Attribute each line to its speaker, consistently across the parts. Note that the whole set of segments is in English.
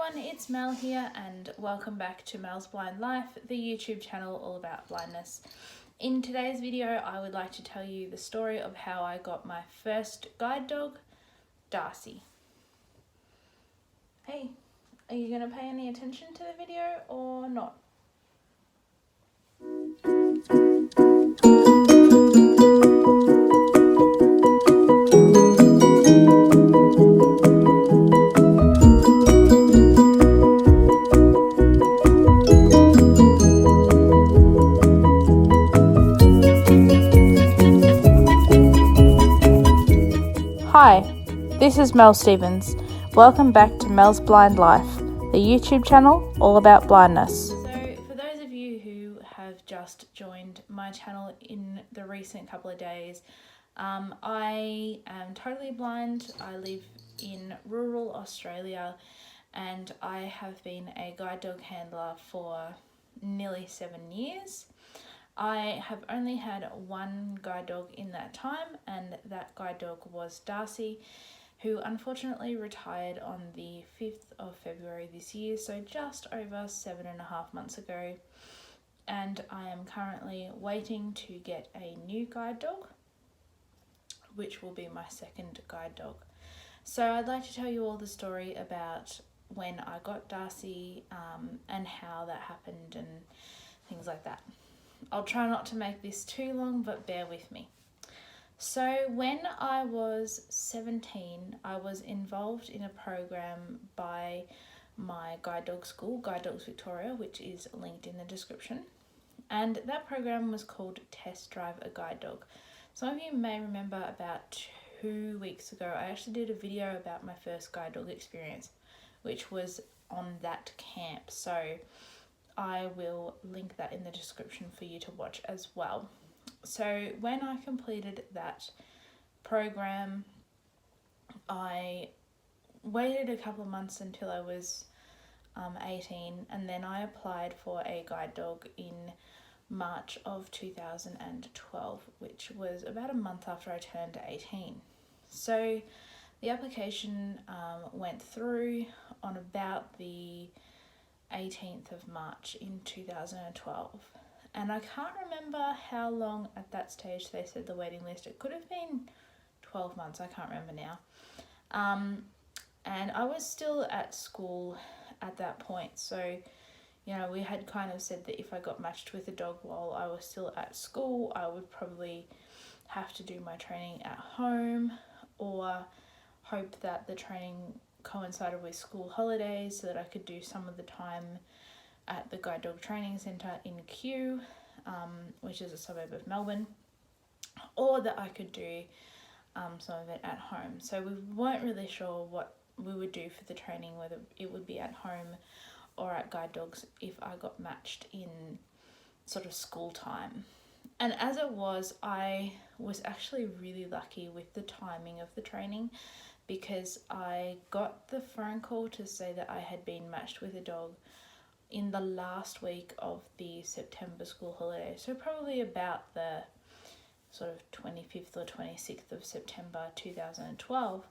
Speaker 1: everyone, it's Mel here and welcome back to Mel's Blind Life, the YouTube channel all about blindness. In today's video, I would like to tell you the story of how I got my first guide dog, Darcy. Hey, are you going to pay any attention to the video or not? Hi, this is Mel Stevens. Welcome back to Mel's Blind Life, the YouTube channel all about blindness. So for those of you who have just joined my channel in the recent couple of days, I am totally blind. I live in rural Australia and I have been a guide dog handler for nearly 7 years. I have only had one guide dog in that time, and that guide dog was Darcy, who unfortunately retired on the 5th of February this year, so just over 7.5 months ago. And I am currently waiting to get a new guide dog, which will be my second guide dog. So I'd like to tell you all the story about when I got Darcy and how that happened and things like that. I'll try not to make this too long, but bear with me. So when I was 17, I was involved in a program by my guide dog school, Guide Dogs Victoria, which is linked in the description. And that program was called Test Drive a Guide Dog. Some of you may remember about 2 weeks ago, I actually did a video about my first guide dog experience, which was on that camp. So I will link that in the description for you to watch as well. So when I completed that program, I waited a couple of months until I was 18, and then I applied for a guide dog in March of 2012, which was about a month after I turned 18. So the application went through on about the 18th of March in 2012, and I can't remember how long at that stage they said the waiting list. It could have been 12 months, I can't remember now. And I was still at school at that point, so you know, we had kind of said that if I got matched with a dog while I was still at school, I would probably have to do my training at home or hope that the training coincided with school holidays so that I could do some of the time at the Guide Dog Training Centre in Kew, which is a suburb of Melbourne, or that I could do some of it at home. So we weren't really sure what we would do for the training, whether it would be at home or at Guide Dogs if I got matched in sort of school time. And as it was, I was actually really lucky with the timing of the training, because I got the phone call to say that I had been matched with a dog in the last week of the September school holiday. So probably about the sort of 25th or 26th of September 2012.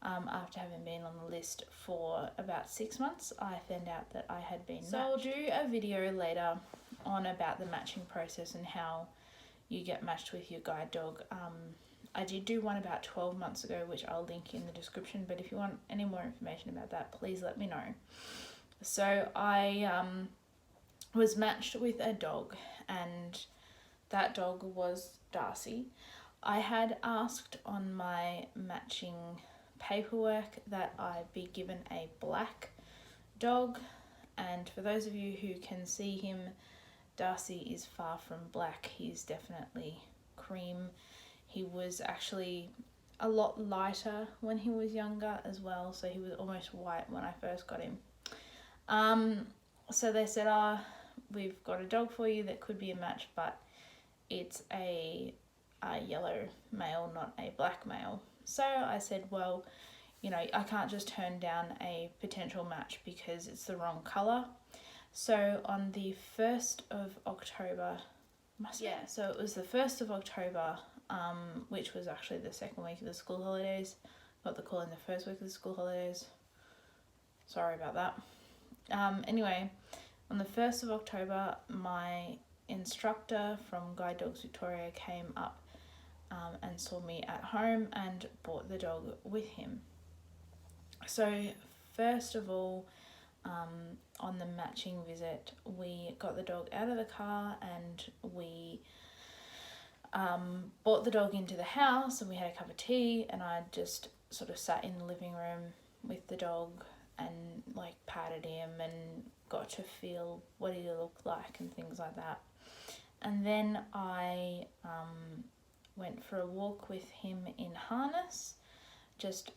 Speaker 1: After having been on the list for about 6 months, I found out that I had been matched. So I'll do a video later on about the matching process and how you get matched with your guide dog. I did do one about 12 months ago, which I'll link in the description, but if you want any more information about that, please let me know. So I was matched with a dog, and that dog was Darcy. I had asked on my matching paperwork that I be given a black dog, and for those of you who can see him, Darcy is far from black. He's definitely cream. He was actually a lot lighter when he was younger as well, so he was almost white when I first got him. So they said, we've got a dog for you that could be a match, but it's a yellow male, not a black male. So I said, well, you know, I can't just turn down a potential match because it's the wrong colour. So on the 1st of October, so it was the 1st of October, which was actually the second week of the school holidays. Got the call in the first week of the school holidays. Sorry about that. Anyway, on the 1st of October, my instructor from Guide Dogs Victoria came up and saw me at home and brought the dog with him. So first of all, on the matching visit, we got the dog out of the car and we brought the dog into the house, and we had a cup of tea, and I just sort of sat in the living room with the dog and like patted him and got to feel what he looked like and things like that. And then I went for a walk with him in harness, just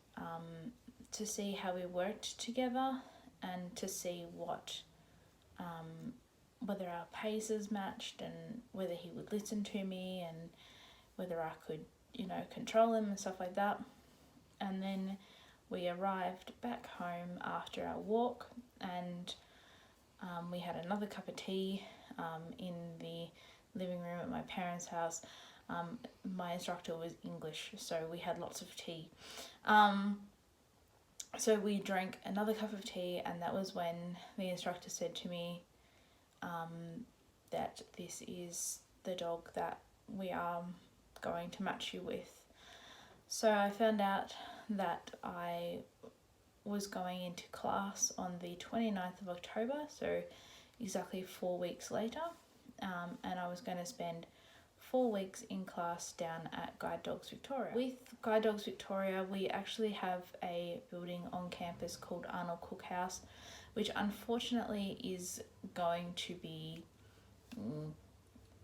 Speaker 1: to see how we worked together and to see what whether our paces matched and whether he would listen to me and whether I could, control him and stuff like that. And then we arrived back home after our walk, and we had another cup of tea in the living room at my parents' house. My instructor was English, so we had lots of tea. So we drank another cup of tea, and that was when the instructor said to me that this is the dog that we are going to match you with. So I found out that I was going into class on the 29th of October, so exactly 4 weeks later, and I was going to spend 4 weeks in class down at Guide Dogs Victoria. With Guide Dogs Victoria, we actually have a building on campus called Arnold Cook House, which unfortunately is going to be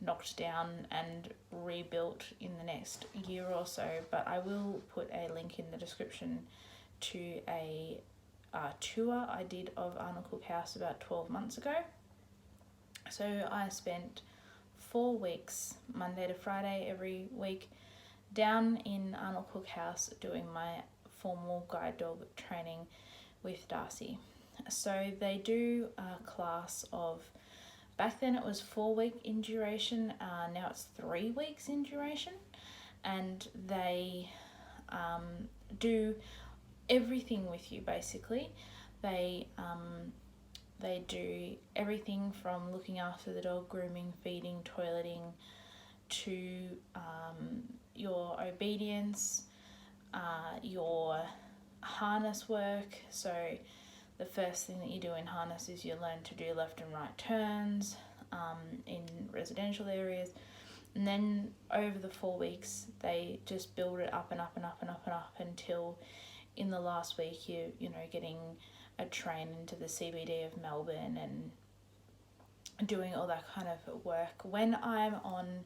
Speaker 1: knocked down and rebuilt in the next year or so, but I will put a link in the description to a tour I did of Arnold Cook House about 12 months ago. So I spent 4 weeks, Monday to Friday every week, down in Arnold Cook House doing my formal guide dog training with Darcy. So they do a class of, back then it was 4 week in duration, now it's 3 weeks in duration, and they do everything with you basically. They do everything from looking after the dog, grooming, feeding, toileting, to your obedience, your harness work. So the first thing that you do in harness is you learn to do left and right turns in residential areas. And then over the 4 weeks, they just build it up and up and up and up and up until in the last week you're getting a train into the CBD of Melbourne and doing all that kind of work. When I'm on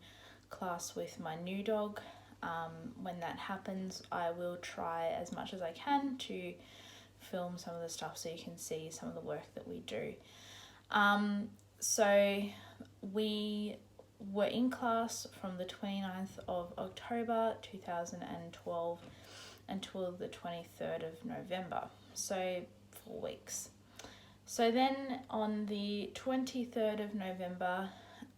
Speaker 1: class with my new dog, when that happens, I will try as much as I can to film some of the stuff so you can see some of the work that we do. So we were in class from the 29th of October 2012 until the 23rd of November, so 4 weeks. So then on the 23rd of November,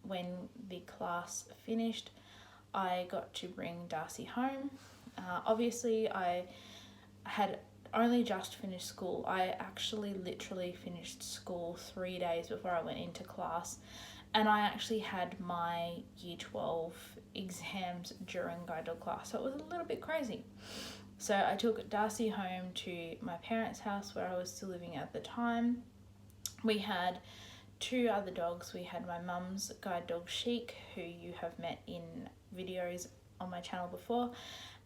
Speaker 1: when the class finished, I got to bring Darcy home. Obviously I had only just finished school. I actually literally finished school 3 days before I went into class, and I actually had my year 12 exams during guide dog class, so it was a little bit crazy. So I took Darcy home to my parents' house where I was still living at the time. We had 2 other dogs. We had my mum's guide dog Chic, who you have met in videos on my channel before,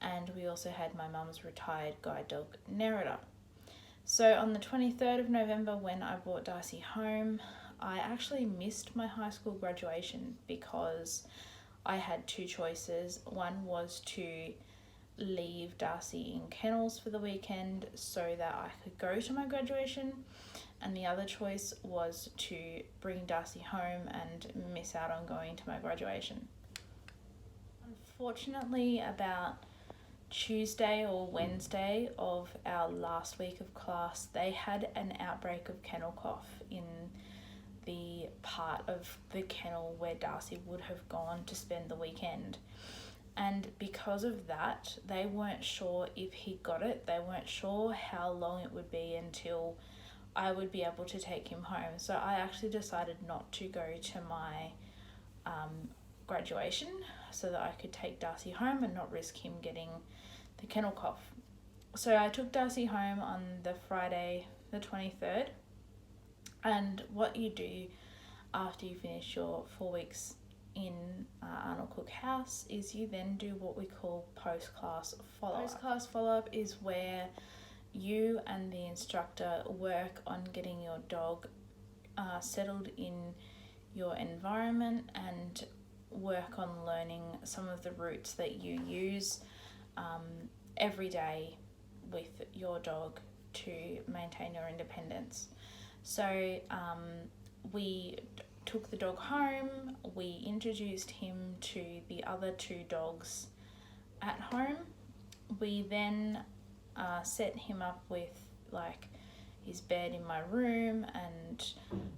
Speaker 1: and we also had my mum's retired guide dog Nerida. So on the 23rd of November, when I brought Darcy home, I actually missed my high school graduation because I had 2 choices. One was to leave Darcy in kennels for the weekend so that I could go to my graduation, and the other choice was to bring Darcy home and miss out on going to my graduation. Unfortunately, about Tuesday or Wednesday of our last week of class, they had an outbreak of kennel cough in the part of the kennel where Darcy would have gone to spend the weekend. And because of that, they weren't sure if he got it. They weren't sure how long it would be until I would be able to take him home. So I actually decided not to go to my graduation so that I could take Darcy home and not risk him getting the kennel cough. So I took Darcy home on the Friday the 23rd, and what you do after you finish your 4 weeks in Arnold Cook House is you then do what we call post-class follow-up. Post-class follow-up is where you and the instructor work on getting your dog settled in your environment and work on learning some of the routes that you use every day with your dog to maintain your independence. So we took the dog home, we introduced him to the other 2 dogs at home. We then set him up with like his bed in my room and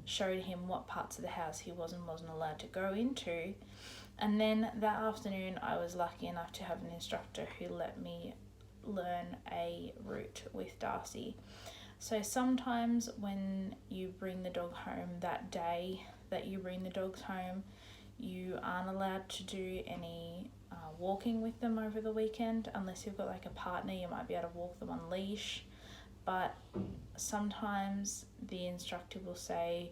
Speaker 1: showed him what parts of the house he wasn't allowed to go into. And then that afternoon I was lucky enough to have an instructor who let me learn a route with Darcy. So sometimes when you bring the dog home, that day that you bring the dogs home, you aren't allowed to do any walking with them over the weekend unless you've got like a partner. You might be able to walk them on leash, but sometimes the instructor will say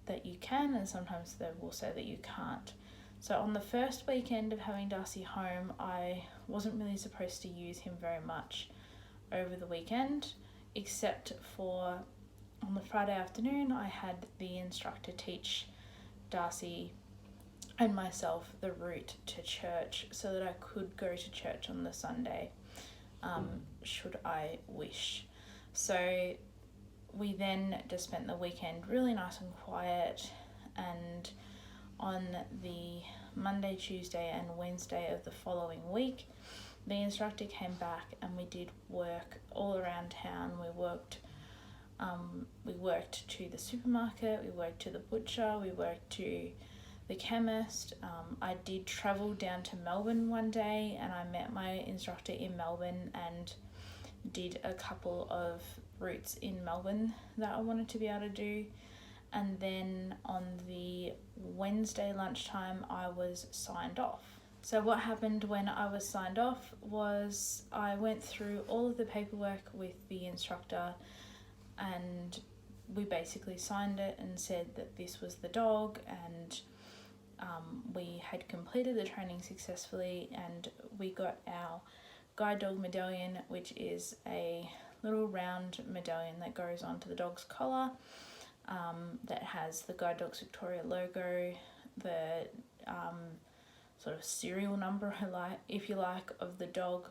Speaker 1: that you can and sometimes they will say that you can't. So on the first weekend of having Darcy home, I wasn't really supposed to use him very much over the weekend, except for on the Friday afternoon I had the instructor teach Darcy and myself the route to church so that I could go to church on the Sunday, should I wish. So we then just spent the weekend really nice and quiet, and on the Monday, Tuesday and Wednesday of the following week, the instructor came back and we did work all around town. We worked to the supermarket, we worked to the butcher, we worked to the chemist. I did travel down to Melbourne one day and I met my instructor in Melbourne and did a couple of routes in Melbourne that I wanted to be able to do. And then on the Wednesday lunchtime I was signed off. So what happened when I was signed off was I went through all of the paperwork with the instructor and we basically signed it and said that this was the dog, and we had completed the training successfully, and we got our guide dog medallion, which is a little round medallion that goes onto the dog's collar, that has the Guide Dogs Victoria logo, the sort of serial number, if you like, of the dog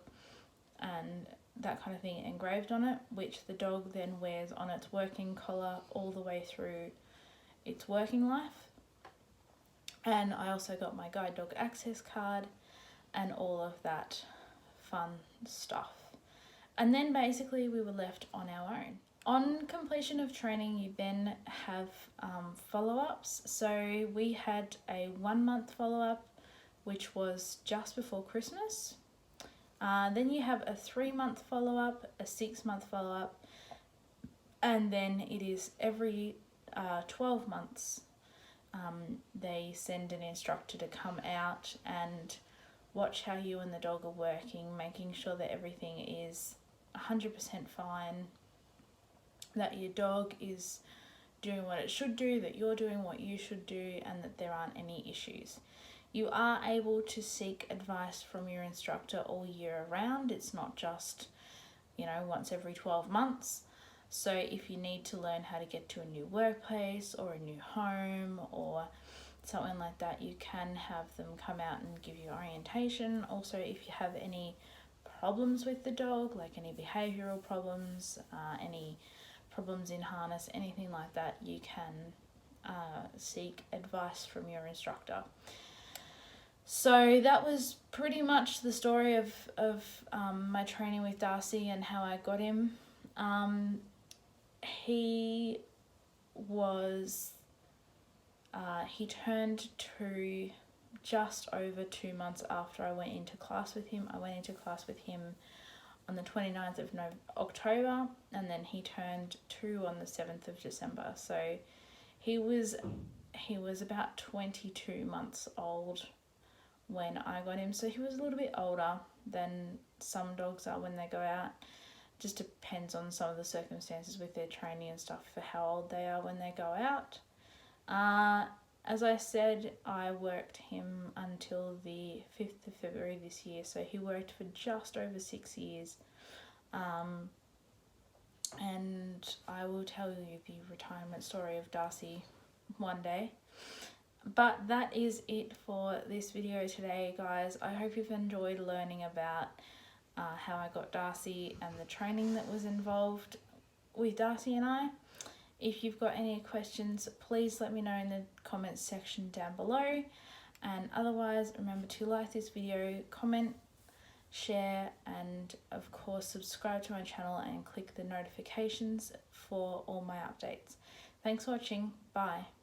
Speaker 1: and that kind of thing engraved on it, which the dog then wears on its working collar all the way through its working life. And I also got my guide dog access card and all of that fun stuff. And then basically we were left on our own. On completion of training, you then have follow-ups. So we had a 1 month follow-up, which was just before Christmas. Then you have a 3 month follow-up, a 6 month follow-up, and then it is every 12 months. They send an instructor to come out and watch how you and the dog are working, making sure that everything is 100% fine, that your dog is doing what it should do, that you're doing what you should do, and that there aren't any issues. You are able to seek advice from your instructor all year around. It's not just, once every 12 months. So if you need to learn how to get to a new workplace or a new home or something like that, you can have them come out and give you orientation. Also, if you have any problems with the dog, like any behavioural problems, any problems in harness, anything like that, you can seek advice from your instructor. So that was pretty much the story of my training with Darcy and how I got him. He turned 2 just over 2 months after I went into class with him. I went into class with him on the 29th of October, and then he turned 2 on the 7th of December. So he was about 22 months old when I got him. So he was a little bit older than some dogs are when they go out. Just depends on some of the circumstances with their training and stuff for how old they are when they go out. As I said, I worked him until the 5th of February this year, so he worked for just over 6 years. And I will tell you the retirement story of Darcy one day. But that is it for this video today, guys. I hope you've enjoyed learning about how I got Darcy and the training that was involved with Darcy and I. If you've got any questions, please let me know in the comments section down below. And otherwise, remember to like this video, comment, share, and of course subscribe to my channel and click the notifications for all my updates. Thanks for watching. Bye.